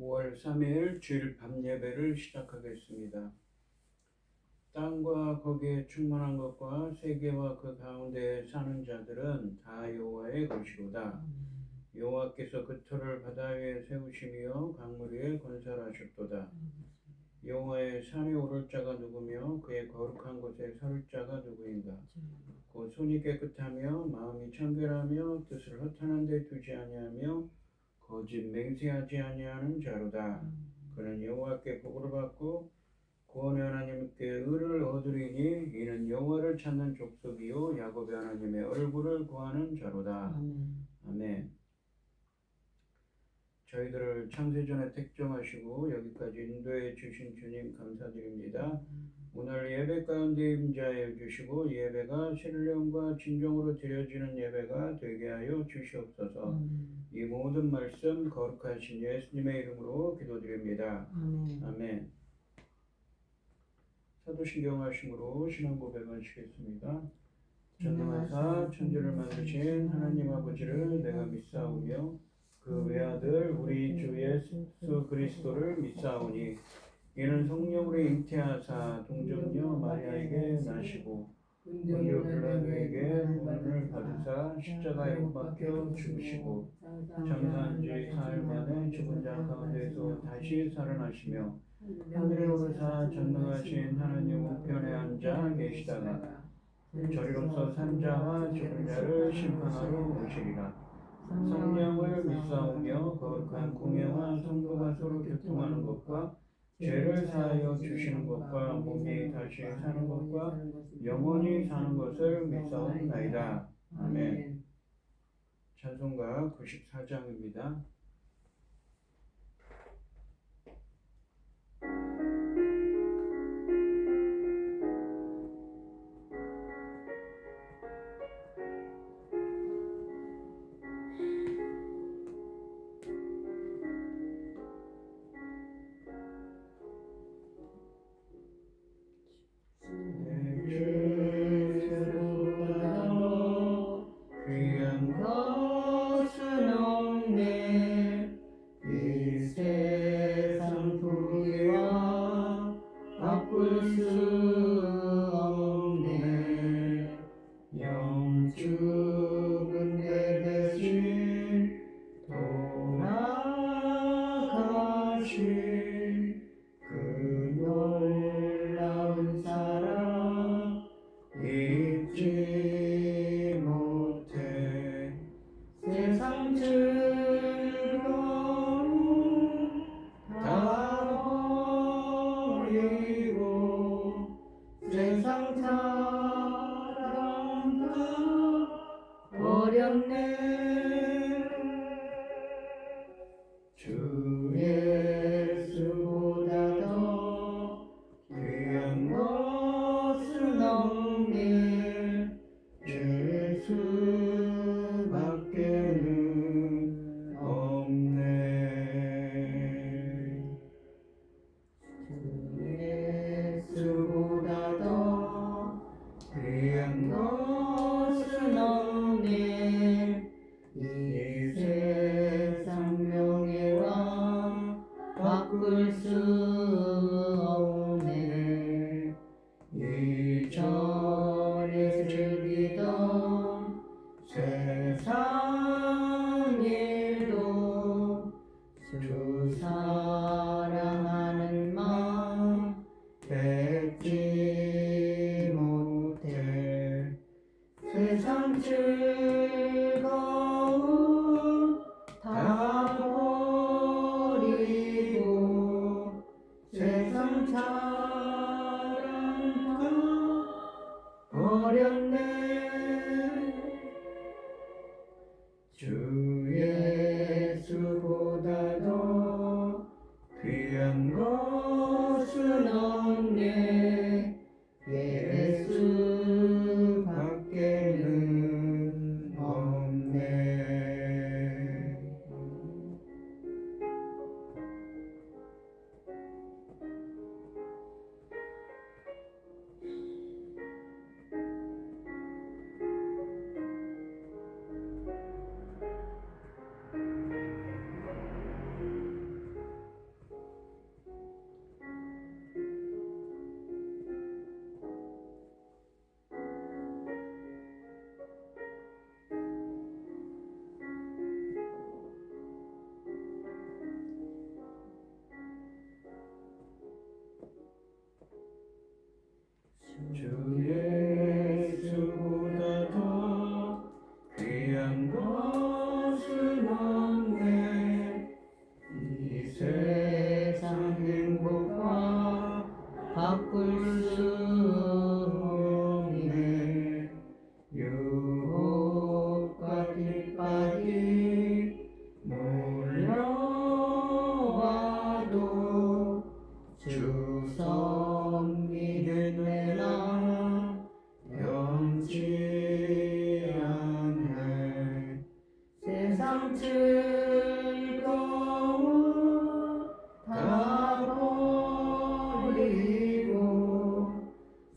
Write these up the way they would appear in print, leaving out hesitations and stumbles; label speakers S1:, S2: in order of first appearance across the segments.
S1: 5월 3일 주일 밤 예배를 시작하겠습니다. 땅과 거기에 충만한 것과 세계와 그 가운데 사는 자들은 다 여호와의 것이로다. 여호와께서 그 터를 바다 위에 세우시며 강물 위에 건설하셨도다. 여호와의 산에 오를 자가 누구며 그의 거룩한 곳에 설 자가 누구인가? 곧 손이 깨끗하며 마음이 청결하며 뜻을 허탄한 데 두지 아니하며 거짓 맹세하지 아니하는 자로다. 그는 여호와께 복을 받고 구원의 하나님께 의를 얻으리니 이는 여호와를 찾는 족속이요 야곱의 하나님의 얼굴을 구하는 자로다. 아멘. 저희들을 창세전에 택정하시고 여기까지 인도해 주신 주님 감사드립니다. 오늘 예배 가운데 임자해 주시고 예배가 신령과 진정으로 드려지는 예배가 되게 하여 주시옵소서. 이 모든 말씀 거룩하신 예수님의 이름으로 기도드립니다. 아멘. 사도신경 하심으로 신앙 고백하시겠습니다. 전능하사 천지를 만드신 하나님 아버지를 내가 믿사오며 그 외아들 우리 주 예수 그리스도를 믿사오니 이는 성령으로 잉태하사 동정녀 마리아에게 나시고 본디오 빌라도에게 고난을 받으사 십자가에 못 박혀 죽으시고 장사한 지 사흘 만에 죽은 자 가운데서 다시 살아나시며 하늘에 오르사 전능하신 하나님 우편에 앉아 계시다가 저리로서 산 자와 죽은 자를 심판하러 오시리라. 성령을 믿사오며 거룩한 공예와 성도가 서로 교통하는 것과 죄를 사하여 주시는 것과 몸이 다시 사는 것과 영원히 사는 것을 믿사옵나이다. 아멘. 찬송가 94장입니다.
S2: 바꿀 수 없네. 유혹과 핍박이 몰려와도 주 섬기는 나 변치 않네. 세상 즐거움 다 버리고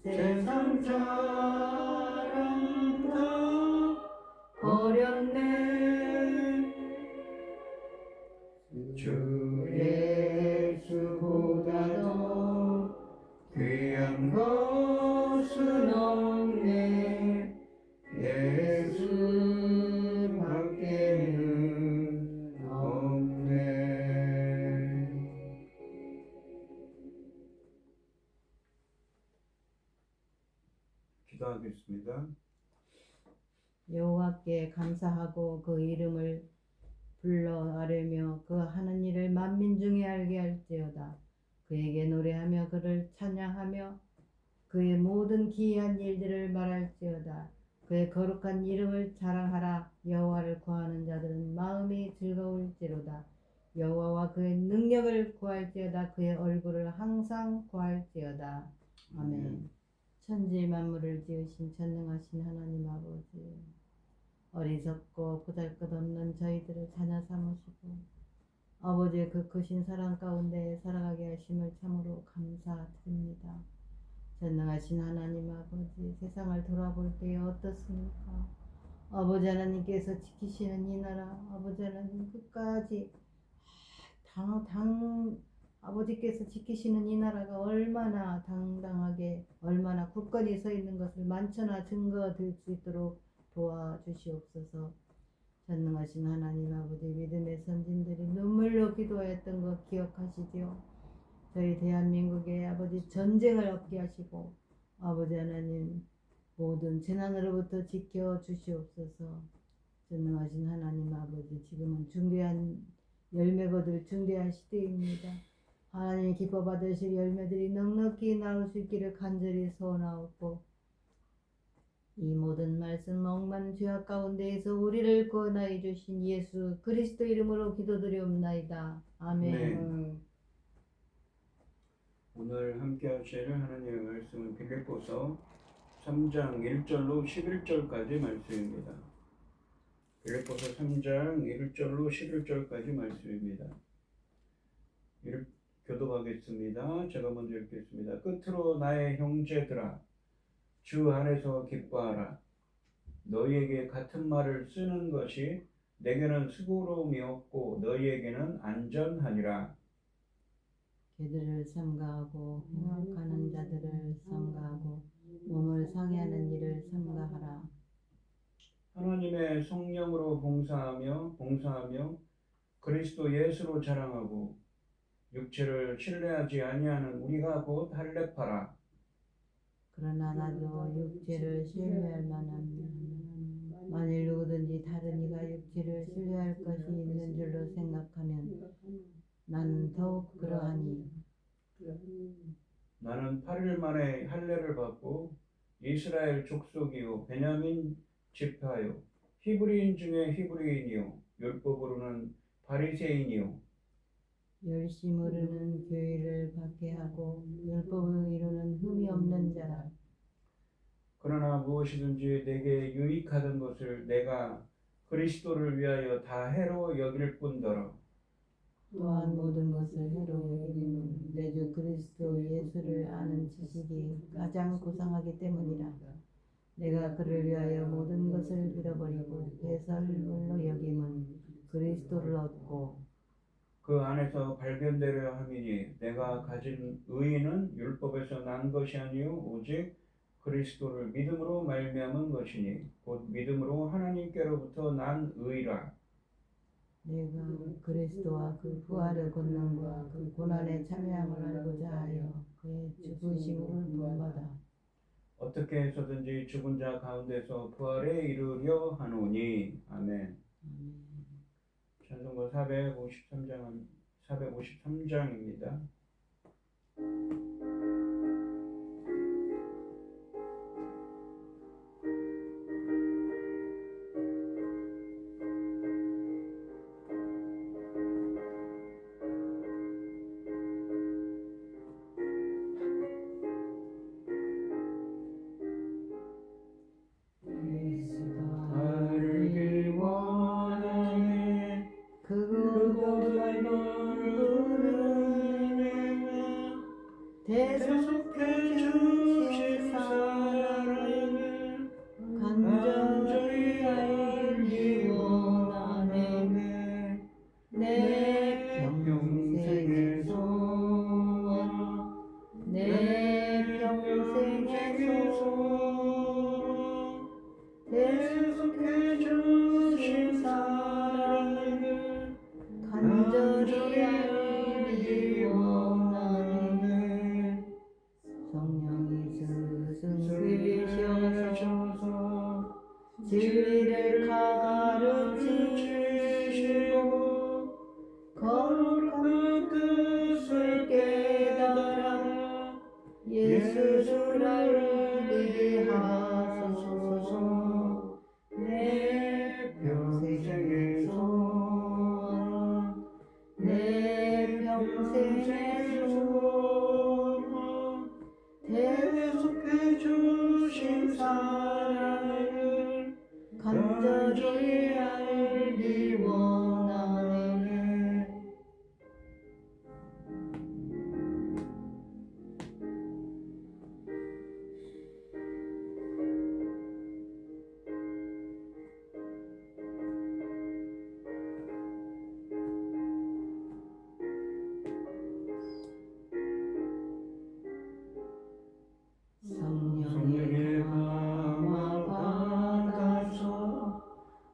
S2: 세상 자랑 다 버렸네. 주 예수보다 더 귀한 것은 없네. 예수밖에는 없네.
S1: 기도하겠습니다.
S2: 여호와께 감사하고 그 이름을 불러 아뢰며 그 하는 일을 만민 중에 알게 할지어다. 그에게 노래하며 그를 찬양하며 그의 모든 기이한 일들을 말할지어다. 그의 거룩한 이름을 자랑하라. 여호와를 구하는 자들은 마음이 즐거울지로다. 여호와와 그의 능력을 구할지어다. 그의 얼굴을 항상 구할지어다. 아멘. 천지 만물을 지으신 전능하신 하나님 아버지, 어리석고 보잘것없는 저희들을 자녀 삼으시고 아버지의 그 크신 사랑 가운데 살아가게 하심을 참으로 감사드립니다. 전능하신 하나님 아버지, 세상을 돌아볼 때에 어떻습니까? 아버지 하나님께서 지키시는 이 나라, 아버지 하나님 끝까지 아버지께서 지키시는 이 나라가 얼마나 당당하게 얼마나 굳건히 서 있는 것을 만천하 증거될 수 있도록 도와주시옵소서. 전능하신 하나님 아버지, 믿음의 선진들이 눈물로 기도했던 것 기억하시지요? 저희 대한민국의 아버지 전쟁을 없게 하시고 아버지 하나님 모든 재난으로부터 지켜주시옵소서. 전능하신 하나님 아버지, 지금은 중대한 열매 거둘 중대한 시대입니다. 하나님이 기뻐 받으실 열매들이 넉넉히 나올 수 있기를 간절히 소원하옵고 이 모든 말씀 억만 죄악 가운데에서 우리를 구원하여 주신 예수 그리스도 이름으로 기도드리옵나이다. 아멘.
S1: 네. 오늘 함께 하실 하나님의 말씀은 빌립보서 3장 1절로 11절까지 말씀입니다. 빌립보서 3장 1절로 11절까지 말씀입니다. 교독하겠습니다. 제가 먼저 읽겠습니다. 끝으로 나의 형제들아, 주 안에서 기뻐하라. 너희에게 같은 말을 쓰는 것이 내게는 수고로움이 없고 너희에게는 안전하니라.
S2: 개들을 삼가하고 행악하는 자들을 삼가하고 몸을 상해하는 일을 삼가하라.
S1: 하나님의 성령으로 봉사하며 그리스도 예수로 자랑하고 육체를 신뢰하지 아니하는 우리가 곧 할례파라.
S2: 그러나 나도 육체를 신뢰할 만하면 만일 누구든지 다른 이가 육체를 신뢰할 것이 있는 줄로 생각하면 나는 더욱 그러하니.
S1: 나는 8일 만에 할례를 받고 이스라엘 족속이요 베냐민 지파요 히브리인 중에 히브리인이요 율법으로는 바리새인이요
S2: 열심으로는 교회를 박해하고 율법을 이루는 흠이 없는 자라.
S1: 그러나 무엇이든지 내게 유익하던 것을 내가 그리스도를 위하여 다 해로 여길 뿐더러
S2: 또한 모든 것을 해로 여기는 내 주 그리스도 예수를 아는 지식이 가장 고상하기 때문이라. 내가 그를 위하여 모든 것을 잃어버리고 배설물로 여김은 그리스도를 얻고
S1: 그 안에서 발견되려 함이니 내가 가진 의의는 율법에서 난 것이 아니요 오직 그리스도를 믿음으로 말미암은 것이니 곧 믿음으로 하나님께로부터 난 의라.
S2: 내가 그리스도와 그 부활의 권능과 그 고난에 참여함을 알고자 하여 그의 죽으심을 본받아
S1: 어떻게 해서든지 죽은 자 가운데서 부활에 이르려 하노니. 아멘. 찬송가 453장입니다.
S2: 대속해 주신 사랑을 간절히 알기 원하네. 내 평생의 소원, 내 평생의 소원, 대속해 주신 사랑을 간절히 알기 원하네. 성령이 스승되셔서 진리를 가르치시고 거룩한 뜻을 깨달아 예수를 알게 하소서. 내 평생의 소원, 내 평생의 소원, 대속해 주신 사랑을 간절히 알기 원하네. 성령의 감화 받아서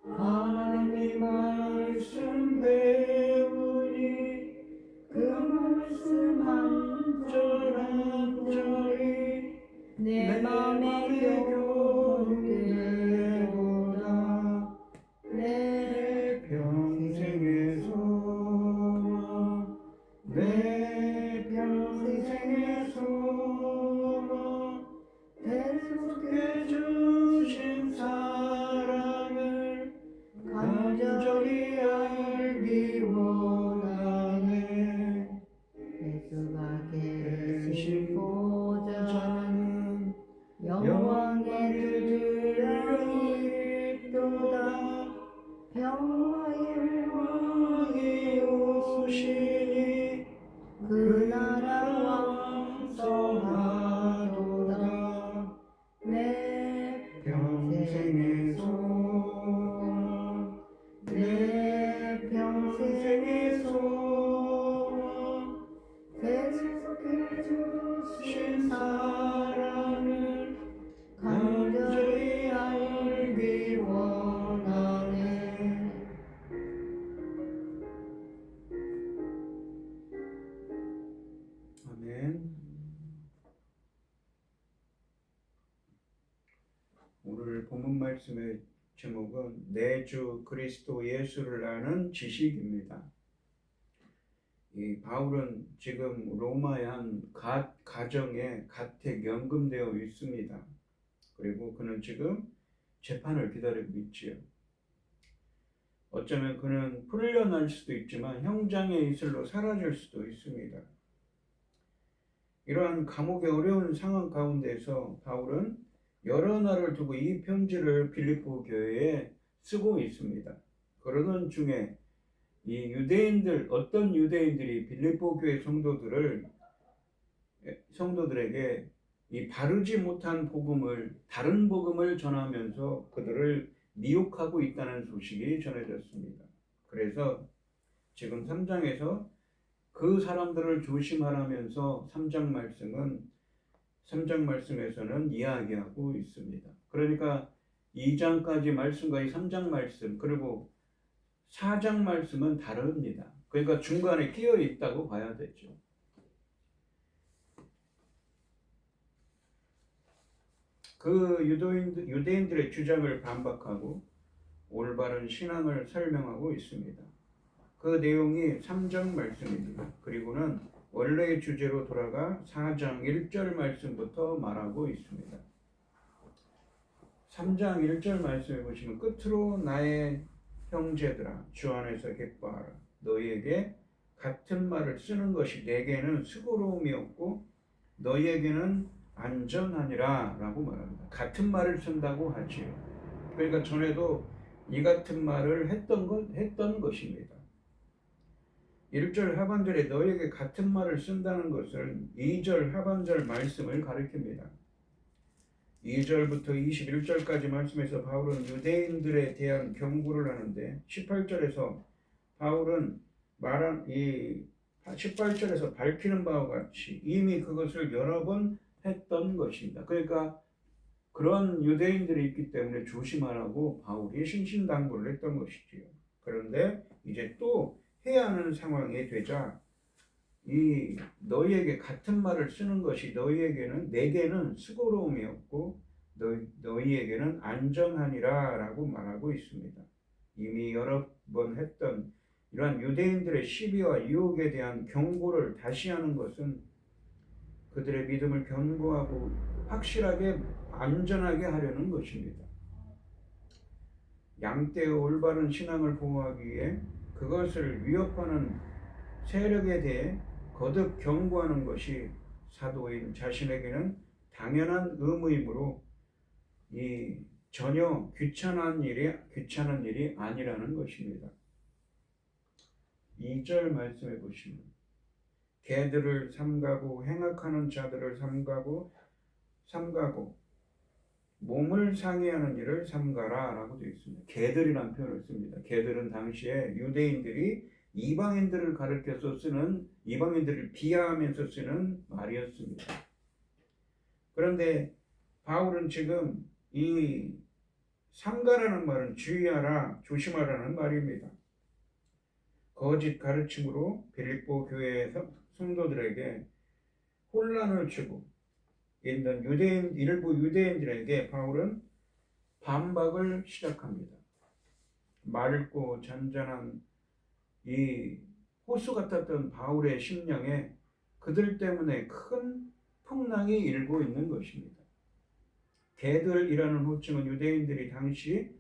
S2: 하나님 말씀 배우니 그 말씀 한 절 한 절이 내 맘에 교훈되도다. 내 평생의 소원, 내 평생의 소원, 대속해 주신 사랑을 간절히 알기 원하네. 예수가 계신 보좌는 영광의 들이 있도다. 평화의 왕이 오시니 그 나라 왕성하도다. 내 평생의 소원, 내 평생의 소원, 대속해 주신 사랑을 간절히 알기 원하네.
S1: 아멘. 오늘 본문 말씀의 제목은 내 주 그리스도 예수를 아는 지식입니다. 이 바울은 지금 로마의 한 가정에 가택 연금되어 있습니다. 그리고 그는 지금 재판을 기다리고 있지요. 어쩌면 그는 풀려날 수도 있지만 형장의 이슬로 사라질 수도 있습니다. 이러한 감옥의 어려운 상황 가운데서 바울은 여러 날을 두고 이 편지를 빌립보 교회에 쓰고 있습니다. 그러던 중에 이 어떤 유대인들이 빌립보 교회 성도들에게 이 바르지 못한 다른 복음을 전하면서 그들을 미혹하고 있다는 소식이 전해졌습니다. 그래서 지금 3장에서 그 사람들을 조심하라면서 3장 말씀에서는 이야기하고 있습니다. 그러니까 2장까지 말씀과 이 3장 말씀 그리고 4장 말씀은 다릅니다. 그러니까 중간에 끼어 있다고 봐야 되죠. 그 유대인들의 주장을 반박하고 올바른 신앙을 설명하고 있습니다. 그 내용이 3장 말씀입니다. 그리고는 원래의 주제로 돌아가 4장 1절 말씀부터 말하고 있습니다. 3장 1절 말씀에 보시면 끝으로 나의 형제들아 주 안에서 기뻐하라. 너희에게 같은 말을 쓰는 것이 내게는 수고로움이었고 너희에게는 안전하니라 라고 말합니다. 같은 말을 쓴다고 하지요. 그러니까 전에도 이 같은 말을 했던 것입니다. 1절 하반절에 너에게 같은 말을 쓴다는 것은 2절 하반절 말씀을 가리킵니다. 2절부터 21절까지 말씀에서 바울은 유대인들에 대한 경고를 하는데 18절에서 바울은 18절에서 밝히는 바와 같이 이미 그것을 여러 번 했던 것입니다. 그러니까 그런 유대인들이 있기 때문에 조심하라고 바울이 신신당부를 했던 것이지요. 그런데 이제 또 해야 하는 상황이 되자 이 너희에게 같은 말을 쓰는 것이 내게는 수고로움이었고 너희에게는 안전하니라 라고 말하고 있습니다. 이미 여러 번 했던 이러한 유대인들의 시비와 유혹에 대한 경고를 다시 하는 것은 그들의 믿음을 견고하고 확실하게 안전하게 하려는 것입니다. 양떼의 올바른 신앙을 보호하기 위해 그것을 위협하는 세력에 대해 거듭 경고하는 것이 사도인 자신에게는 당연한 의무이므로 이 전혀 귀찮은 일이 아니라는 것입니다. 2절 말씀해 보시면 개들을 삼가고 행악하는 자들을 삼가고 몸을 상해하는 일을 삼가라 라고 되어 있습니다. 개들이라는 표현을 씁니다. 개들은 당시에 유대인들이 이방인들을 가르쳐서 쓰는, 이방인들을 비하하면서 쓰는 말이었습니다. 그런데 바울은 지금 이 삼가라는 말은 주의하라, 조심하라는 말입니다. 거짓 가르침으로 빌립보 교회에서 성도들에게 혼란을 주고 있는 일부 유대인들에게 바울은 반박을 시작합니다. 맑고 잔잔한 이 호수 같았던 바울의 심령에 그들 때문에 큰 풍랑이 일고 있는 것입니다. 개들이라는 호칭은 유대인들이 당시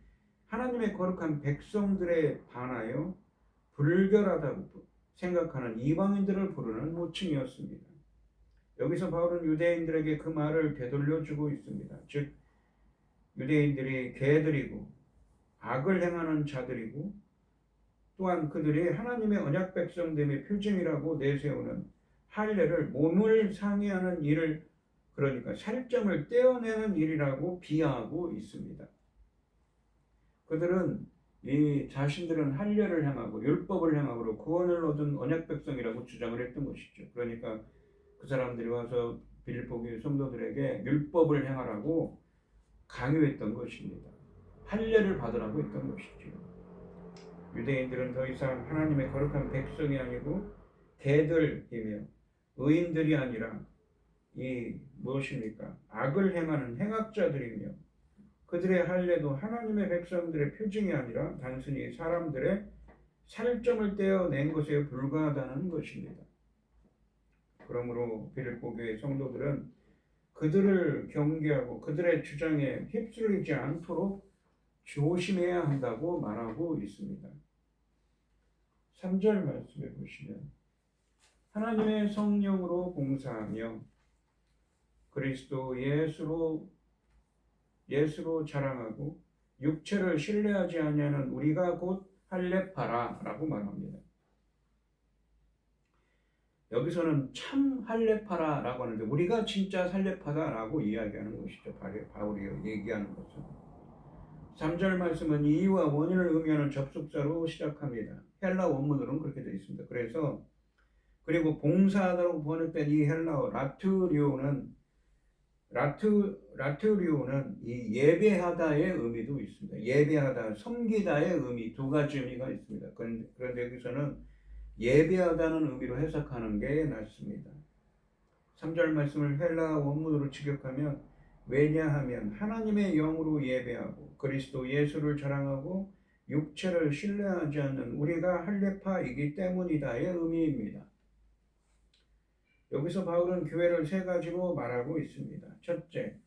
S1: 하나님의 거룩한 백성들에 반하여 불결하다고 생각하는 이방인들을 부르는 호칭이었습니다. 여기서 바울은 유대인들에게 그 말을 되돌려주고 있습니다. 즉 유대인들이 개들이고 악을 행하는 자들이고 또한 그들이 하나님의 언약 백성됨의 표징이라고 내세우는 할례를 몸을 상해하는 일을, 그러니까 살점을 떼어내는 일이라고 비하하고 있습니다. 그들은 자신들은 할례를 행하고 율법을 행하고 구원을 얻은 언약 백성이라고 주장을 했던 것이죠. 그러니까 그 사람들이 와서 빌립보 교회 성도들에게 율법을 행하라고 강요했던 것입니다. 할례를 받으라고 했던 것이죠. 유대인들은 더 이상 하나님의 거룩한 백성이 아니고 개들이며 의인들이 아니라 무엇입니까? 악을 행하는 행악자들이며 그들의 할례도 하나님의 백성들의 표징이 아니라 단순히 사람들의 살점을 떼어낸 것에 불과하다는 것입니다. 그러므로 빌립보 교회 성도들은 그들을 경계하고 그들의 주장에 휩쓸리지 않도록 조심해야 한다고 말하고 있습니다. 3절 말씀해 보시면 하나님의 성령으로 봉사하며 그리스도 예수로 자랑하고 육체를 신뢰하지 아니하는 우리가 곧 할례파라 라고 말합니다. 여기서는 참 할례파라 라고 하는데 우리가 진짜 할례파다 라고 이야기하는 것이죠. 바울이 얘기하는 것은 3절 말씀은 이유와 원인을 의미하는 접속사로 시작합니다. 헬라 원문으로는 그렇게 되어 있습니다. 그리고 봉사하다고 번역된 이 헬라어 라트리오는 이 예배하다의 의미도 있습니다. 예배하다, 섬기다의 의미, 두 가지 의미가 있습니다. 그런데 여기서는 예배하다는 의미로 해석하는 게 낫습니다. 3절 말씀을 헬라 원문으로 직역하면 왜냐하면 하나님의 영으로 예배하고 그리스도 예수를 자랑하고 육체를 신뢰하지 않는 우리가 할례파이기 때문이다의 의미입니다. 여기서 바울은 교회를 세 가지로 말하고 있습니다. 첫째,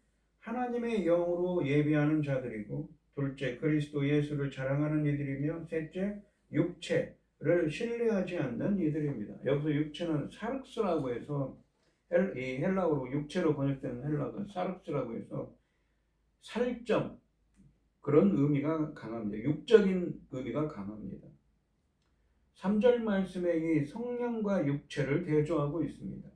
S1: 하나님의 영으로 예배하는 자들이고, 둘째, 그리스도 예수를 자랑하는 이들이며, 셋째, 육체를 신뢰하지 않는 이들입니다. 여기서 육체는 사륵스라고 해서 이 헬라어로 육체로 번역된 헬라어가 사륵스라고 해서 살점, 그런 의미가 강합니다. 육적인 의미가 강합니다. 3절 말씀에 이 성령과 육체를 대조하고 있습니다.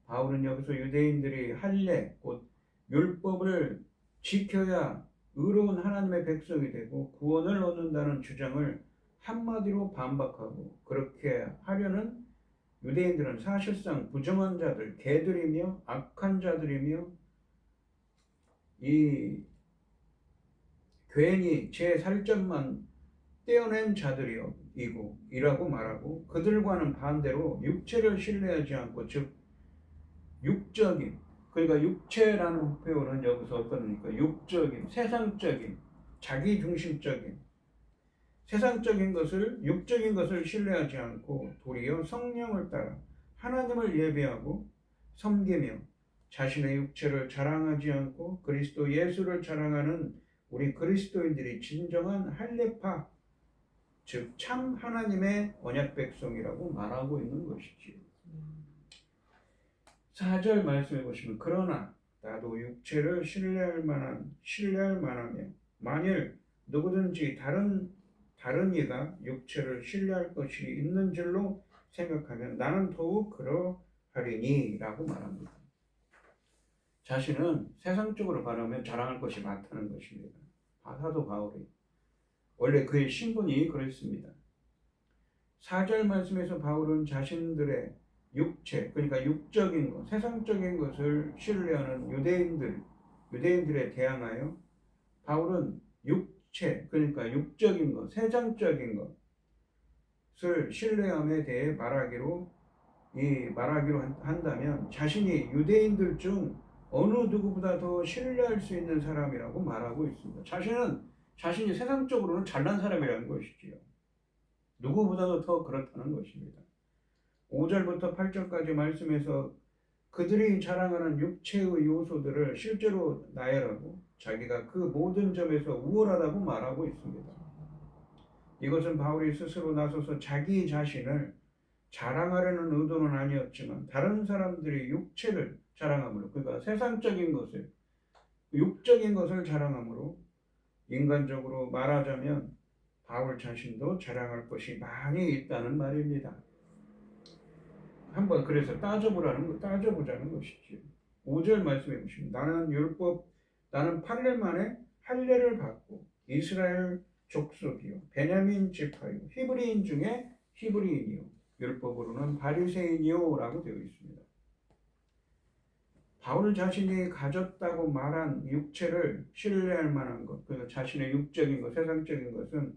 S1: 바울은 여기서 유대인들이 할례, 곧 율법을 지켜야 의로운 하나님의 백성이 되고 구원을 얻는다는 주장을 한마디로 반박하고, 그렇게 하려는 유대인들은 사실상 부정한 자들, 개들이며 악한 자들이며 이 괜히 제 살점만 떼어낸 자들이고 이라고 말하고, 그들과는 반대로 육체를 신뢰하지 않고, 즉 육적인, 그러니까 육체라는 표현은 여기서 어떠니까 육적인, 세상적인, 자기중심적인, 세상적인 것을, 육적인 것을 신뢰하지 않고 도리어 성령을 따라 하나님을 예배하고 섬기며 자신의 육체를 자랑하지 않고 그리스도 예수를 자랑하는 우리 그리스도인들이 진정한 할례파, 즉 참 하나님의 언약 백성이라고 말하고 있는 것이지요. 4절 말씀해 보시면, 그러나 나도 육체를 신뢰할 만하며 만일 누구든지 다른 이가 육체를 신뢰할 것이 있는 줄로 생각하면 나는 더욱 그러하리니 라고 말합니다. 자신은 세상적으로 바라면 자랑할 것이 많다는 것입니다. 사도 바울이 원래 그의 신분이 그랬습니다. 4절 말씀에서 바울은 자신들의 육체, 그러니까 육적인 것, 세상적인 것을 신뢰하는 유대인들에 대항하여 바울은 육체, 그러니까 육적인 것, 세상적인 것을 신뢰함에 대해 말하기로 한다면 자신이 유대인들 중 어느 누구보다 더 신뢰할 수 있는 사람이라고 말하고 있습니다. 자신이 세상적으로는 잘난 사람이라는 것이지요. 누구보다도 더 그렇다는 것입니다. 5절부터 8절까지 말씀에서 그들이 자랑하는 육체의 요소들을 실제로 나열하고 자기가 그 모든 점에서 우월하다고 말하고 있습니다. 이것은 바울이 스스로 나서서 자기 자신을 자랑하려는 의도는 아니었지만 다른 사람들이 육체를 자랑함으로, 그러니까 세상적인 것을, 육적인 것을 자랑함으로, 인간적으로 말하자면 바울 자신도 자랑할 것이 많이 있다는 말입니다. 한번 그래서 따져보자는 것이지요. 5절 말씀해 보시면, 나는 8년 만에 할례를 받고 이스라엘 족속이요 베냐민 지파요 히브리인 중에 히브리인이요 율법으로는 바리새인이요 라고 되어 있습니다. 바울 자신이 가졌다고 말한 육체를 신뢰할 만한 것, 그러니까 자신의 육적인 것, 세상적인 것은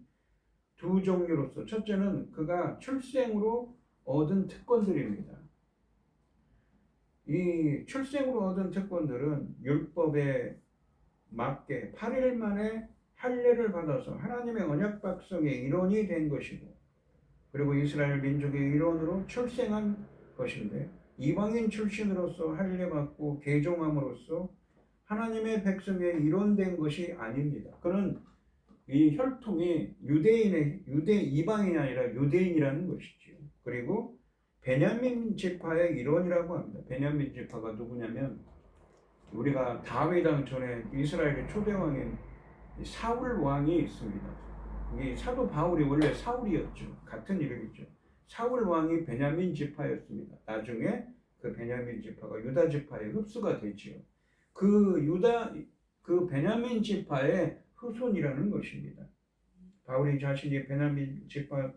S1: 두 종류로서, 첫째는 그가 출생으로 얻은 특권들입니다. 이 출생으로 얻은 특권들은 율법에 맞게 8일 만에 할례를 받아서 하나님의 언약 백성의 일원이 된 것이고, 그리고 이스라엘 민족의 일원으로 출생한 것인데, 이방인 출신으로서 할례 받고 개종함으로써 하나님의 백성의 일원된 것이 아닙니다. 그는 이 혈통이 이방인이 아니라 유대인이라는 것이죠. 그리고 베냐민 지파의 일원이라고 합니다. 베냐민 지파가 누구냐면, 우리가 다윗 왕 전에 이스라엘의 초대 왕인 사울 왕이 있습니다. 이 사도 바울이 원래 사울이었죠. 같은 이름이죠. 사울 왕이 베냐민 지파였습니다. 나중에 그 베냐민 지파가 유다 지파에 흡수가 되지요. 그 베냐민 지파의 후손이라는 것입니다. 바울이 자신이 베냐민 지파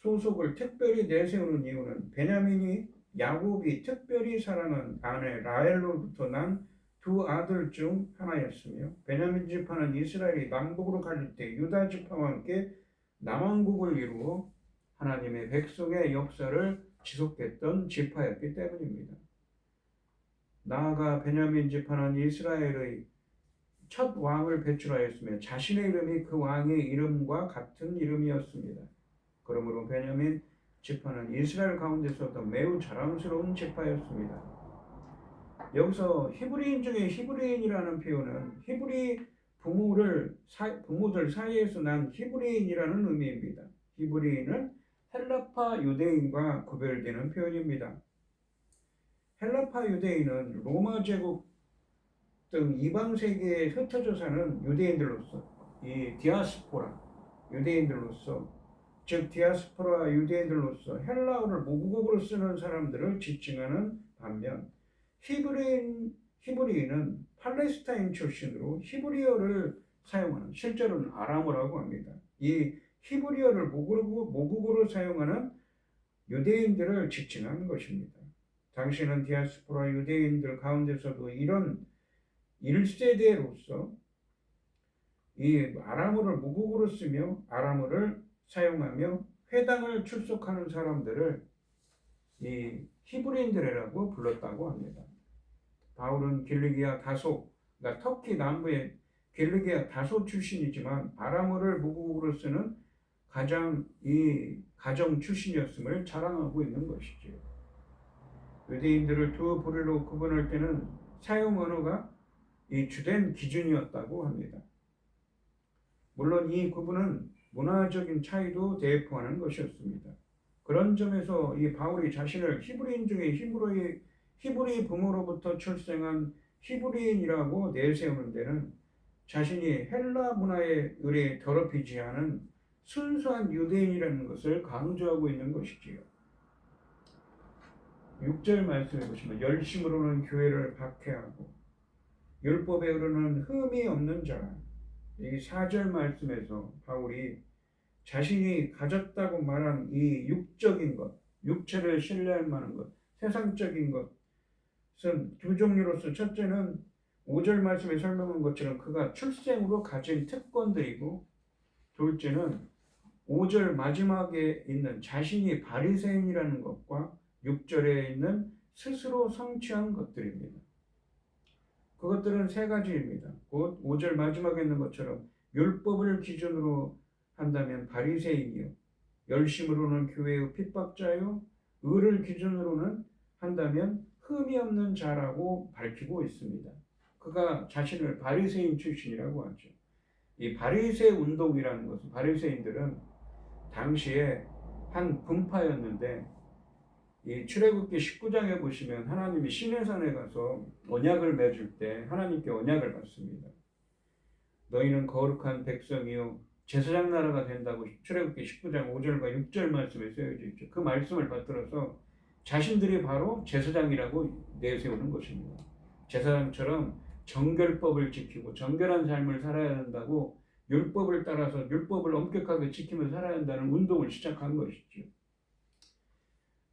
S1: 소속을 특별히 내세우는 이유는 베냐민이 야곱이 특별히 사랑한 아내 라헬로부터 난 두 아들 중 하나였으며, 베냐민 지파는 이스라엘이 남북으로 갈릴 때 유다 지파와 함께 남왕국을 이루어 하나님의 백성의 역사를 지속했던 지파였기 때문입니다. 나아가 베냐민 지파는 이스라엘의 첫 왕을 배출하였으며 자신의 이름이 그 왕의 이름과 같은 이름이었습니다. 그러므로 베냐민 지파는 이스라엘 가운데서도 매우 자랑스러운 지파였습니다. 여기서 히브리인 중에 히브리인이라는 표현은 히브리 부모들 사이에서 난 히브리인이라는 의미입니다. 히브리인은 헬라파 유대인과 구별되는 표현입니다. 헬라파 유대인은 로마 제국 등 이방 세계에 흩어져 사는 유대인들로서, 이 디아스포라 유대인들로서 즉 디아스포라 유대인들로서 헬라어를 모국어로 쓰는 사람들을 지칭하는 반면 히브리인은 팔레스타인 출신으로 히브리어를 사용하는, 실제로는 아람어라고 합니다. 이 히브리어를 모국어로 사용하는 유대인들을 지칭하는 것입니다. 당시는 디아스포라 유대인들 가운데서도 이런 1세대로서 이 아람어를 모국어로 쓰며 아람어를 사용하며 회당을 출석하는 사람들을 이 히브리인들이라고 불렀다고 합니다. 바울은 길리기아 다소, 그러니까 터키 남부의 길리기아 다소 출신이지만 아람어를 모국어로 쓰는 가정 출신이었음을 자랑하고 있는 것이지요. 유대인들을 두 부류로 구분할 때는 사용 언어가 이 주된 기준이었다고 합니다. 물론 이 구분은 문화적인 차이도 대표하는 것이었습니다. 그런 점에서 이 바울이 자신을 히브리인 중에 히브리 부모로부터 출생한 히브리인이라고 내세우는 데는 자신이 헬라 문화에 의해 더럽히지 않은 순수한 유대인이라는 것을 강조하고 있는 것이지요. 6절 말씀해 보시면 열심으로는 교회를 박해하고 율법에 이르는 흠이 없는 자, 이 4절 말씀에서 바울이 자신이 가졌다고 말한 이 육적인 것, 육체를 신뢰할 만한 것, 세상적인 것은 두 종류로서 첫째는 5절 말씀에 설명한 것처럼 그가 출생으로 가진 특권들이고 둘째는 5절 마지막에 있는 자신이 바리새인이라는 것과 6절에 있는 스스로 성취한 것들입니다. 그것들은 세 가지입니다. 곧 5절 마지막에 있는 것처럼 율법을 기준으로 한다면 바리새인이요, 열심으로는 교회의 핍박자요, 의를 기준으로는 한다면 흠이 없는 자라고 밝히고 있습니다. 그가 자신을 바리새인 출신이라고 하죠. 이 바리새 운동이라는 것은, 바리새인들은 당시에 한 분파였는데 이 출애굽기 19장에 보시면 하나님이 시내산에 가서 언약을 맺을 때 하나님께 언약을 받습니다. 너희는 거룩한 백성이요 제사장 나라가 된다고 출애굽기 19장 5절과 6절 말씀에 쓰여져 있죠. 그 말씀을 받들어서 자신들이 바로 제사장이라고 내세우는 것입니다. 제사장처럼 정결법을 지키고 정결한 삶을 살아야 한다고 율법을 따라서 율법을 엄격하게 지키며 살아야 한다는 운동을 시작한 것이죠.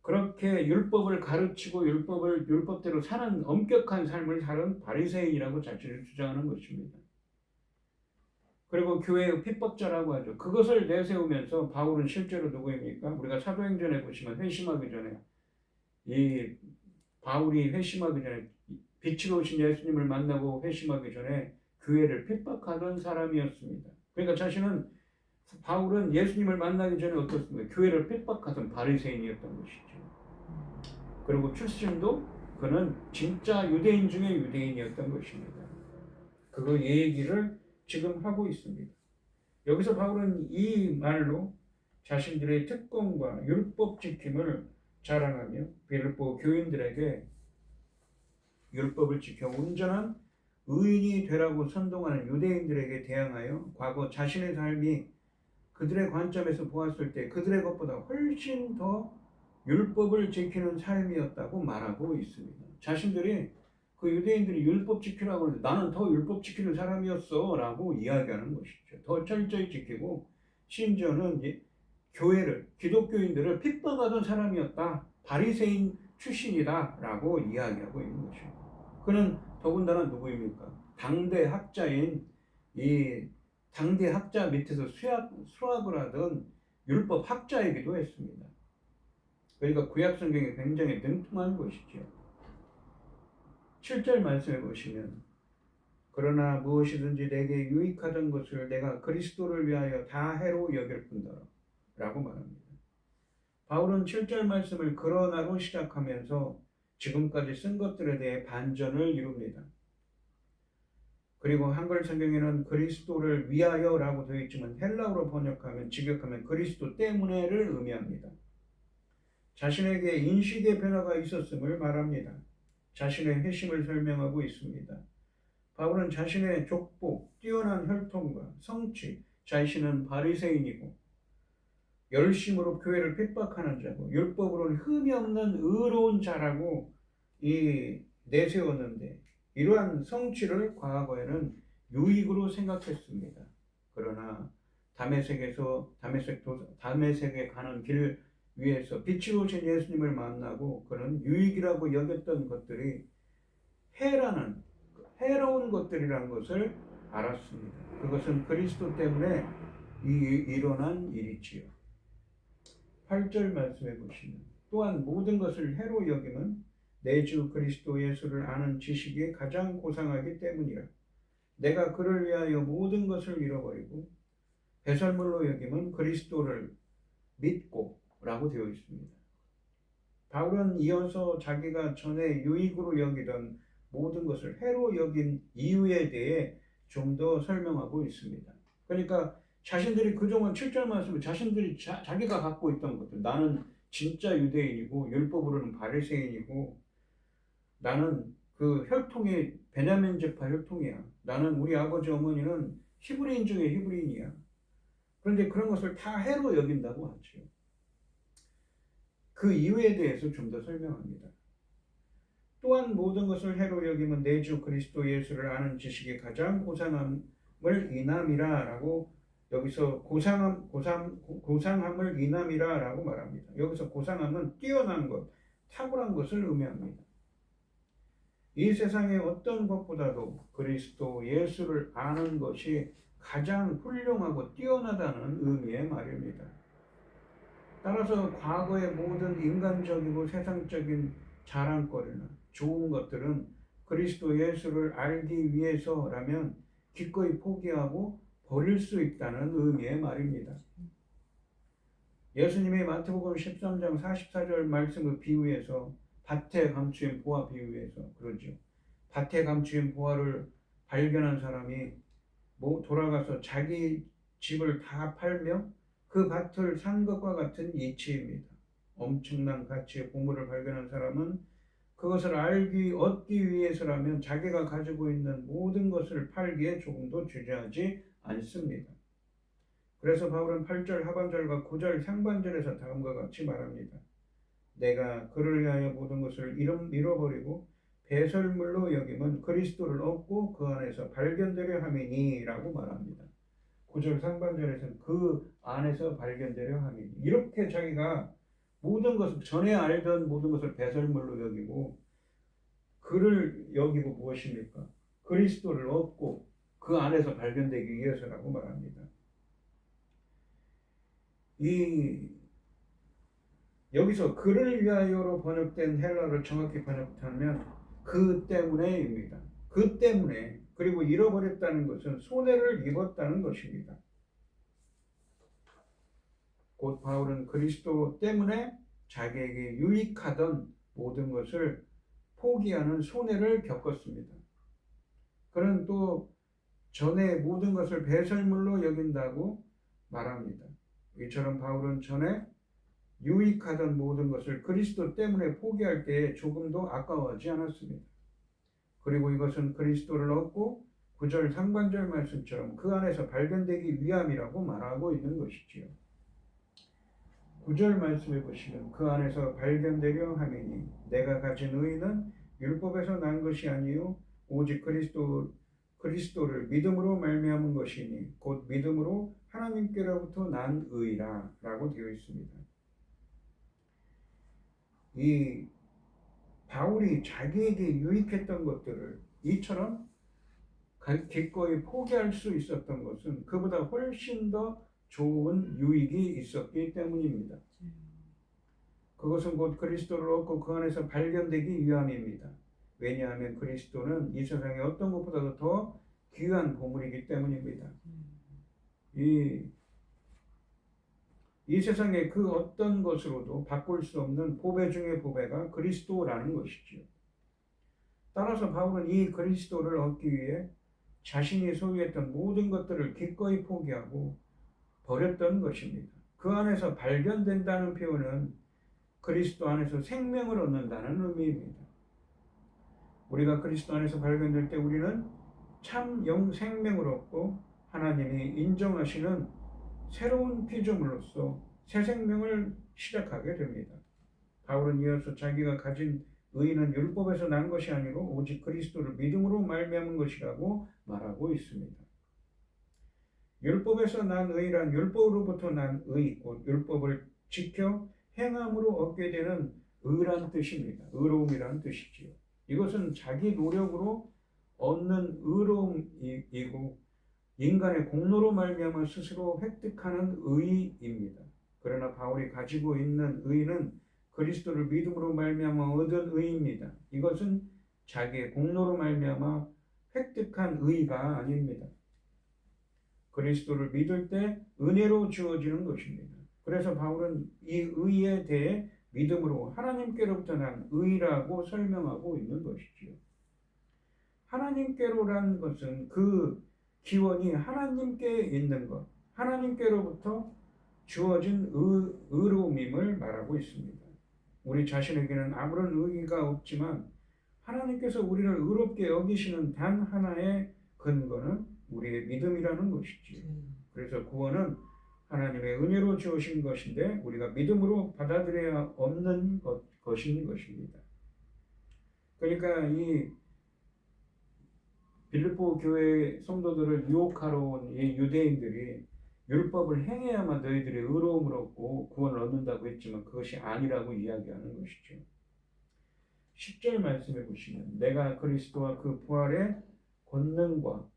S1: 그렇게 율법을 가르치고 율법대로 사는 엄격한 삶을 사는 바리새인이라고 자신을 주장하는 것입니다. 그리고 교회의 핍박자라고 하죠. 그것을 내세우면서 바울은 실제로 누구입니까? 우리가 사도행전에 보시면 회심하기 전에 이 바울이 회심하기 전에 빛으로 오신 예수님을 만나고 회심하기 전에 교회를 핍박하던 사람이었습니다. 그러니까 바울은 예수님을 만나기 전에 어떻습니까? 교회를 핍박하던 바리새인이었던 것이죠. 그리고 출신도 그는 진짜 유대인 중에 유대인이었던 것입니다. 그 얘기를 지금 하고 있습니다. 여기서 바울은 이 말로 자신들의 특권과 율법 지킴을 자랑하며 빌립보 교인들에게 율법을 지켜 온전한 의인이 되라고 선동하는 유대인들에게 대항하여 과거 자신의 삶이 그들의 관점에서 보았을 때 그들의 것보다 훨씬 더 율법을 지키는 삶이었다고 말하고 있습니다. 자신들이 그 유대인들이 율법 지키라고 하는데 나는 더 율법 지키는 사람이었어 라고 이야기하는 것이죠. 더 철저히 지키고 심지어는 기독교인들을 핍박하던 사람이었다. 바리새인 출신이다 라고 이야기하고 있는 것입니다. 그는 더군다나 누구입니까? 당대 학자 밑에서 수학을 하던 율법 학자이기도 했습니다. 그러니까 구약 성경이 굉장히 능통한 것이죠. 7절 말씀해 보시면 그러나 무엇이든지 내게 유익하던 것을 내가 그리스도를 위하여 다 해로 여길 뿐더러 라고 말합니다. 바울은 7절 말씀을 그러나로 시작하면서 지금까지 쓴 것들에 대해 반전을 이룹니다. 그리고 한글 성경에는 그리스도를 위하여라고 되어 있지만 헬라어로 직역하면 그리스도 때문에를 의미합니다. 자신에게 인식의 변화가 있었음을 말합니다. 자신의 회심을 설명하고 있습니다. 바울은 자신의 족보, 뛰어난 혈통과 성취, 자신은 바리새인이고 열심으로 교회를 핍박하는 자고 율법으로는 흠이 없는 의로운 자라고 내세웠는데 이러한 성취를 과거에는 유익으로 생각했습니다. 그러나 다메섹에 가는 길 위에서 빛이 오신 예수님을 만나고 그는 유익이라고 여겼던 것들이 해로운 것들이라는 것을 알았습니다. 그것은 그리스도 때문에 일어난 일이지요. 8절 말씀해 보시면 또한 모든 것을 해로 여김은 내 주 그리스도 예수를 아는 지식이 가장 고상하기 때문이라. 내가 그를 위하여 모든 것을 잃어버리고 배설물로 여김은 그리스도를 믿고 라고 되어 있습니다. 바울은 이어서 자기가 전에 유익으로 여기던 모든 것을 해로 여긴 이유에 대해 좀 더 설명하고 있습니다. 그러니까 자신들이 그동안 7절 말씀에 자신들이 자기가 갖고 있던 것들, 나는 진짜 유대인이고 율법으로는 바리새인이고 나는 그 혈통이 베냐민 지파 혈통이야. 나는 우리 아버지 어머니는 히브리인 중에 히브리인이야. 그런데 그런 것을 다 해로 여긴다고 하죠. 그 이유에 대해서 좀 더 설명합니다. 또한 모든 것을 해로 여김은 내 주 그리스도 예수를 아는 지식이 가장 고상함을 인함이라 라고 여기서 고상함을 인함이라 라고 말합니다. 여기서 고상함은 뛰어난 것, 탁월한 것을 의미합니다. 이 세상의 어떤 것보다도 그리스도 예수를 아는 것이 가장 훌륭하고 뛰어나다는 의미의 말입니다. 따라서 과거의 모든 인간적이고 세상적인 자랑거리나 좋은 것들은 그리스도 예수를 알기 위해서라면 기꺼이 포기하고 버릴 수 있다는 의미의 말입니다. 예수님이 마태복음 13장 44절 말씀을 비유해서 밭에 감추인 보화 비유해서 그러죠. 밭에 감추인 보화를 발견한 사람이 돌아가서 자기 집을 다 팔며 그 밭을 산 것과 같은 이치입니다. 엄청난 가치의 보물을 발견한 사람은 그것을 얻기 위해서라면 자기가 가지고 있는 모든 것을 팔기에 조금도 주저하지 않습니다. 그래서 바울은 8절 하반절과 9절 상반절에서 다음과 같이 말합니다. 내가 그를 위하여 모든 것을 잃어버리고 배설물로 여김은 그리스도를 얻고 그 안에서 발견되려 함이니 라고 말합니다. 9절 상반절에서는 그 안에서 발견되려 함이니, 이렇게 자기가 모든 것을 전에 알던 모든 것을 배설물로 여기고 그를 여기고 무엇입니까? 그리스도를 얻고 그 안에서 발견되기 위해서라고 말합니다. 여기서 그를 위하여로 번역된 헬라어를 정확히 번역하면 그 때문에입니다. 그 때문에, 그리고 잃어버렸다는 것은 손해를 입었다는 것입니다. 곧 바울은 그리스도 때문에 자기에게 유익하던 모든 것을 포기하는 손해를 겪었습니다. 그는 또 전에 모든 것을 배설물로 여긴다고 말합니다. 이처럼 바울은 전에 유익하던 모든 것을 그리스도 때문에 포기할 때에 조금도 아까워하지 않았습니다. 그리고 이것은 그리스도를 얻고 9절 상반절 말씀처럼 그 안에서 발견되기 위함이라고 말하고 있는 것이지요. 9절 말씀해 보시면 그 안에서 발견되려 함이니 내가 가진 의는 율법에서 난 것이 아니요 오직 그리스도를 믿음으로 말미암은 것이니 곧 믿음으로 하나님께로부터 난 의라 라고 되어 있습니다. 이 바울이 자기에게 유익했던 것들을 이처럼 기꺼이 포기할 수 있었던 것은 그보다 훨씬 더 좋은 유익이 있었기 때문입니다. 그것은 곧 그리스도를 얻고 그 안에서 발견되기 위함입니다. 왜냐하면 그리스도는 이 세상의 어떤 것보다도 더 귀한 보물이기 때문입니다. 이 세상의 그 어떤 것으로도 바꿀 수 없는 보배 중의 보배가 그리스도라는 것이지요. 따라서 바울은 이 그리스도를 얻기 위해 자신이 소유했던 모든 것들을 기꺼이 포기하고 버렸던 것입니다. 그 안에서 발견된다는 표현은 그리스도 안에서 생명을 얻는다는 의미입니다. 우리가 그리스도 안에서 발견될 때 우리는 참 영생명을 얻고 하나님이 인정하시는 새로운 피조물로서 새 생명을 시작하게 됩니다. 바울은 이어서 자기가 가진 의는 율법에서 난 것이 아니고 오직 그리스도를 믿음으로 말미암은 것이라고 말하고 있습니다. 율법에서 난 의란 율법으로부터 난 의, 곧 율법을 지켜 행함으로 얻게 되는 의란 뜻입니다. 의로움이란 뜻이지요. 이것은 자기 노력으로 얻는 의로움이고 인간의 공로로 말미암아 스스로 획득하는 의입니다. 그러나 바울이 가지고 있는 의는 그리스도를 믿음으로 말미암아 얻은 의입니다. 이것은 자기의 공로로 말미암아 획득한 의가 아닙니다. 그리스도를 믿을 때 은혜로 주어지는 것입니다. 그래서 바울은 이 의에 대해 믿음으로 하나님께로부터 난 의라고 설명하고 있는 것이지요. 하나님께로라는 것은 그 기원이 하나님께 있는 것, 하나님께로부터 주어진 의로움임을 말하고 있습니다. 우리 자신에게는 아무런 의의가 없지만 하나님께서 우리를 의롭게 여기시는 단 하나의 근거는 우리의 믿음이라는 것이지요. 그래서 구원은 하나님의 은혜로 주어진 것인데 우리가 믿음으로 받아들여야 없는 것인 것입니다. 그러니까 이 빌립보 교회 성도들을 유혹하러 온 이 유대인들이 율법을 행해야만 너희들이 의로움을 얻고 구원을 얻는다고 했지만 그것이 아니라고 이야기하는 것이죠. 10절 말씀해 보시면 내가 그리스도와 그 부활의 권능과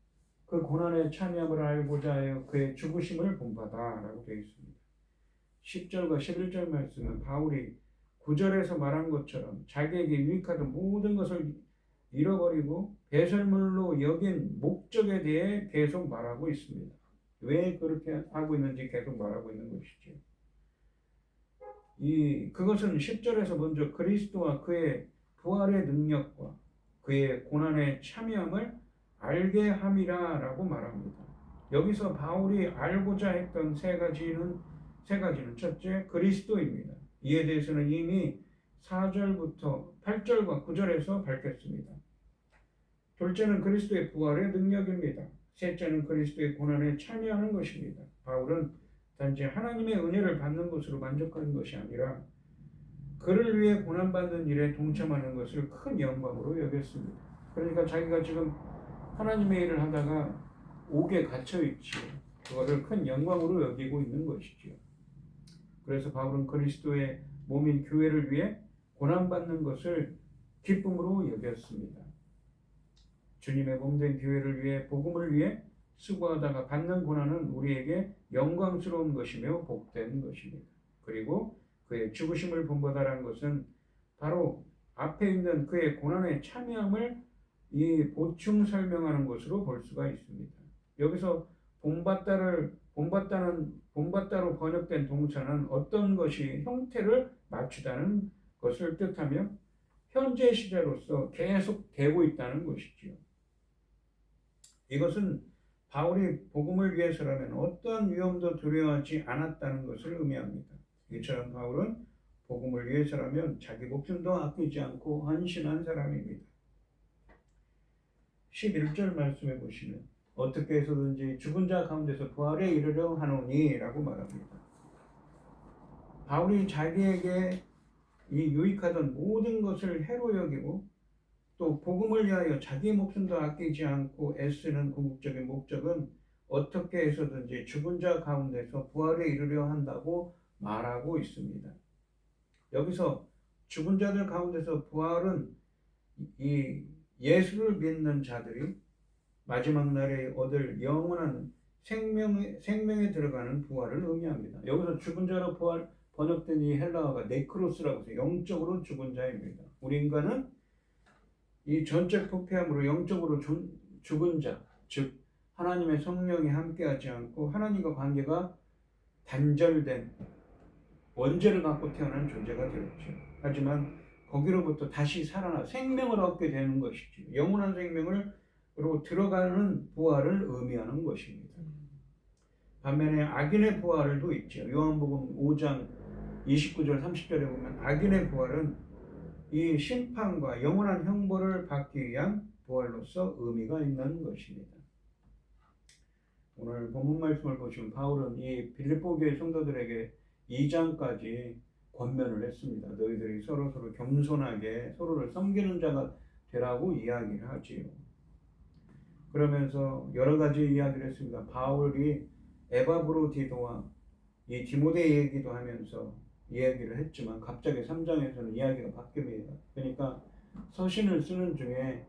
S1: 그 고난의 참여함을 알고자 하여 그의 죽으심을 본받아 라고 되어 있습니다. 10절과 11절 말씀은 바울이 9절에서 말한 것처럼 자기에게 유익하던 모든 것을 잃어버리고 배설물로 여긴 목적에 대해 계속 말하고 있습니다. 왜 그렇게 하고 있는지 계속 말하고 있는 것이죠. 그것은 10절에서 먼저 그리스도와 그의 부활의 능력과 그의 고난의 참여함을 알게 함이라 라고 말합니다. 여기서 바울이 알고자 했던 세 가지는 첫째, 그리스도입니다. 이에 대해서는 이미 4절부터 8절과 9절에서 밝혔습니다. 둘째는 그리스도의 부활의 능력입니다. 셋째는 그리스도의 고난에 참여하는 것입니다. 바울은 단지 하나님의 은혜를 받는 것으로 만족하는 것이 아니라 그를 위해 고난받는 일에 동참하는 것을 큰 영광으로 여겼습니다. 그러니까 자기가 지금 하나님의 일을 하다가 옥에 갇혀있지 그거를 큰 영광으로 여기고 있는 것이죠. 그래서 바울은 그리스도의 몸인 교회를 위해 고난받는 것을 기쁨으로 여겼습니다. 주님의 몸된 교회를 위해 복음을 위해 수고하다가 받는 고난은 우리에게 영광스러운 것이며 복된 것입니다. 그리고 그의 죽으심을 본받아라는 것은 바로 앞에 있는 그의 고난에 참여함을 보충 설명하는 것으로 볼 수가 있습니다. 여기서 본받다로 번역된 동사는 어떤 것이 형태를 맞추다는 것을 뜻하며 현재 시제로서 계속 되고 있다는 것이지요. 이것은 바울이 복음을 위해서라면 어떠한 위험도 두려워하지 않았다는 것을 의미합니다. 이처럼 바울은 복음을 위해서라면 자기 목숨도 아끼지 않고 헌신한 사람입니다. 11절 말씀해 보시면 어떻게 해서든지 죽은 자 가운데서 부활에 이르려 하노니 라고 말합니다. 바울이 자기에게 유익하던 모든 것을 해로 여기고 또 복음을 위하여 자기 목숨도 아끼지 않고 애쓰는 궁극적인 목적은 어떻게 해서든지 죽은 자 가운데서 부활에 이르려 한다고 말하고 있습니다. 여기서 죽은 자들 가운데서 부활은 이 예수를 믿는 자들이 마지막 날에 얻을 영원한 생명에 들어가는 부활을 의미합니다. 여기서 죽은 자로 부활 번역된 이 헬라어가 네크로스라고 해서 영적으로 죽은 자입니다. 우리 인간은 이 전적 부패함으로 영적으로 죽은 자, 즉 하나님의 성령이 함께하지 않고 하나님과 관계가 단절된 원죄를 갖고 태어난 존재가 되었죠. 하지만 거기로부터 다시 살아나 생명을 얻게 되는 것이죠. 영원한 생명으로 들어가는 부활을 의미하는 것입니다. 반면에 악인의 부활도 있죠. 요한복음 5장 29절 30절에 보면 악인의 부활은 이 심판과 영원한 형벌을 받기 위한 부활로서 의미가 있는 것입니다. 오늘 본문 말씀을 보시면 바울은 이 빌립보 교회 성도들에게 2장까지 권면을 했습니다. 너희들이 서로서로 겸손하게 서로를 섬기는 자가 되라고 이야기를 하지요. 그러면서 여러 가지 이야기를 했습니다. 바울이 에바브로디도와 이 디모데 얘기도 하면서 이야기를 했지만 갑자기 3장에서는 이야기가 바뀝니다. 그러니까 서신을 쓰는 중에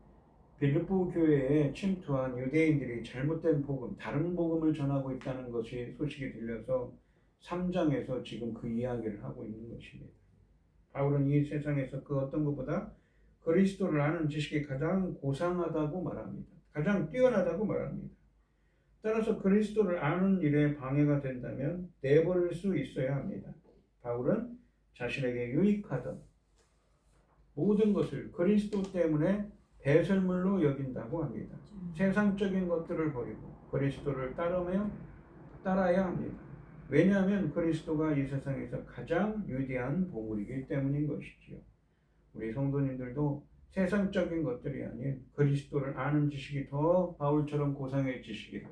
S1: 빌립보 교회에 침투한 유대인들이 잘못된 복음, 다른 복음을 전하고 있다는 것이 소식이 들려서 3장에서 지금 그 이야기를 하고 있는 것입니다. 바울은 이 세상에서 그 어떤 것보다 그리스도를 아는 지식이 가장 고상하다고 말합니다. 가장 뛰어나다고 말합니다. 따라서 그리스도를 아는 일에 방해가 된다면 내버릴 수 있어야 합니다. 바울은 자신에게 유익하던 모든 것을 그리스도 때문에 배설물로 여긴다고 합니다. 세상적인 것들을 버리고 그리스도를 따라야 합니다. 왜냐하면 그리스도가 이 세상에서 가장 위대한 보물이기 때문인 것이지요. 우리 성도님들도 세상적인 것들이 아닌 그리스도를 아는 지식이 더 바울처럼 고상해지시기를,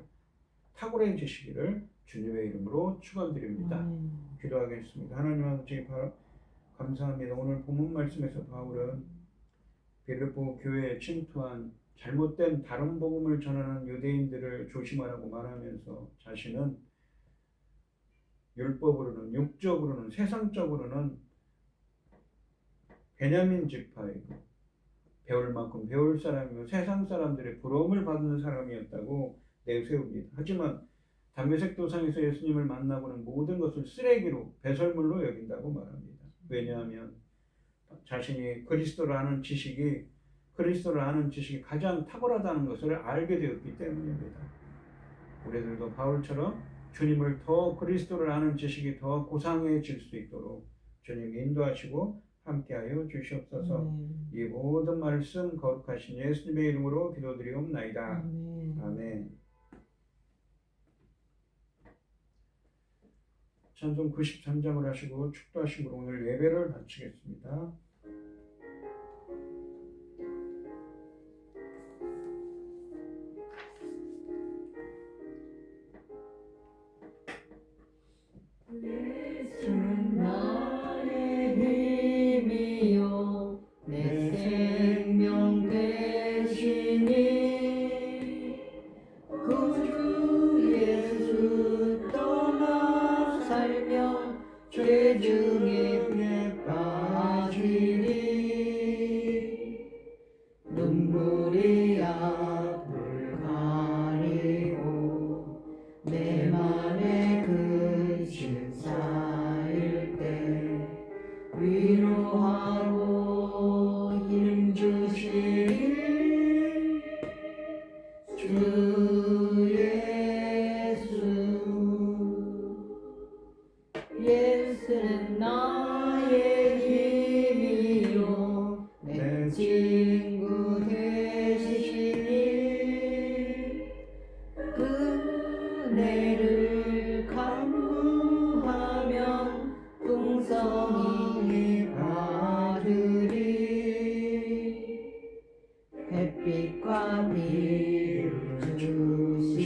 S1: 탁월해지시기를 주님의 이름으로 축원드립니다. 기도하겠습니다. 하나님 아버지 감사합니다. 오늘 본문 말씀에서 바울은 빌립보 교회에 침투한 잘못된 다른 복음을 전하는 유대인들을 조심하라고 말하면서 자신은 율법으로는, 육적으로는, 세상적으로는 베냐민 지파이고 배울 만큼 배울 사람이고 세상 사람들의 부러움을 받는 사람이었다고 내세웁니다. 하지만 담메색 도상에서 예수님을 만나고는 모든 것을 쓰레기로, 배설물로 여긴다고 말합니다. 왜냐하면 자신이 그리스도를 아는 지식이 가장 탁월하다는 것을 알게 되었기 때문입니다. 우리들도 바울처럼 주님을 그리스도를 아는 지식이 더 고상해질 수 있도록 주님 인도하시고 함께하여 주시옵소서. 이 모든 말씀 거룩하신 예수님의 이름으로 기도드리옵나이다. 아멘. 찬송 93장을 하시고 축도하시므로 오늘 예배를 마치겠습니다.
S2: 예수는 나의 힘이요 내 생명 되시니 구주 예수 떠나 살며 죄 중에 빠지니 눈물이 앞을 가리고 내 맘에 근심 쌓일 때 위로하고 힘주시니 주 예수는 나의 힘이요 내 친구 되시니 그네를 간구하면 풍성히 받으리 햇빛과 비를 주시니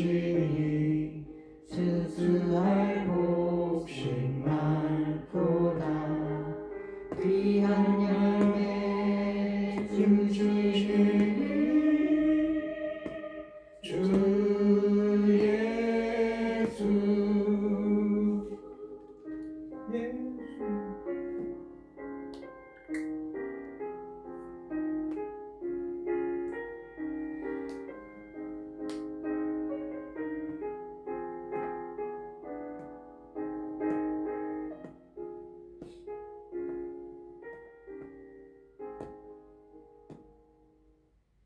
S2: 수수할 복심 많도다 귀한 열매 주시니 주 예수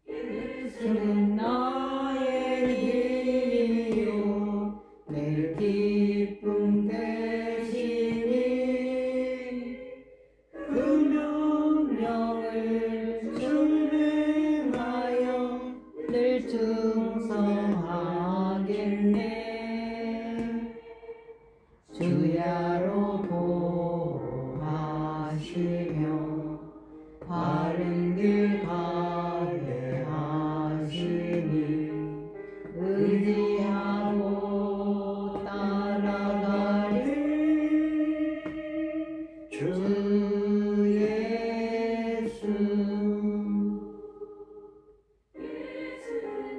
S2: 예수는 나의 힘이요 내 기쁨 되시니 그 명령을 준행하여 늘 충성하겠네 주야로 보호하시며 바른 길 가게 하시니 의지하고 따라가리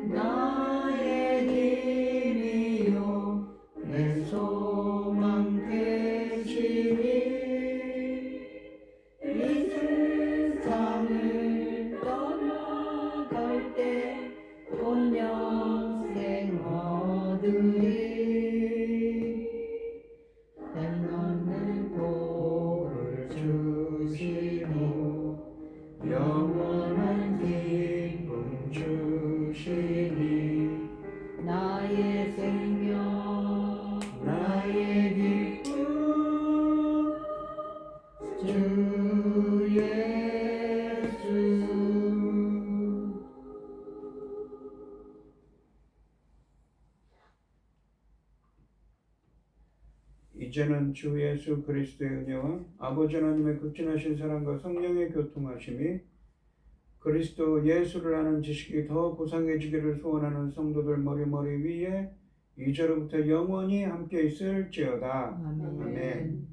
S2: 나의 힘이요 내 소망 되시니 이 세상을 떠나갈 때 온 영생 얻으리 뱀없는 복을 주시고 영원한 기쁨 주시니 나의 생명 나의 기쁨 주 예수.
S1: 이제는 주 예수 그리스도의 은혜와 아버지 하나님의 극진하신 사랑과 성령의 교통하심이 그리스도 예수를 아는 지식이 더 고상해지기를 소원하는 성도들 머리 위에 이제로부터 영원히 함께 있을지어다.
S2: 아멘.
S1: 아멘.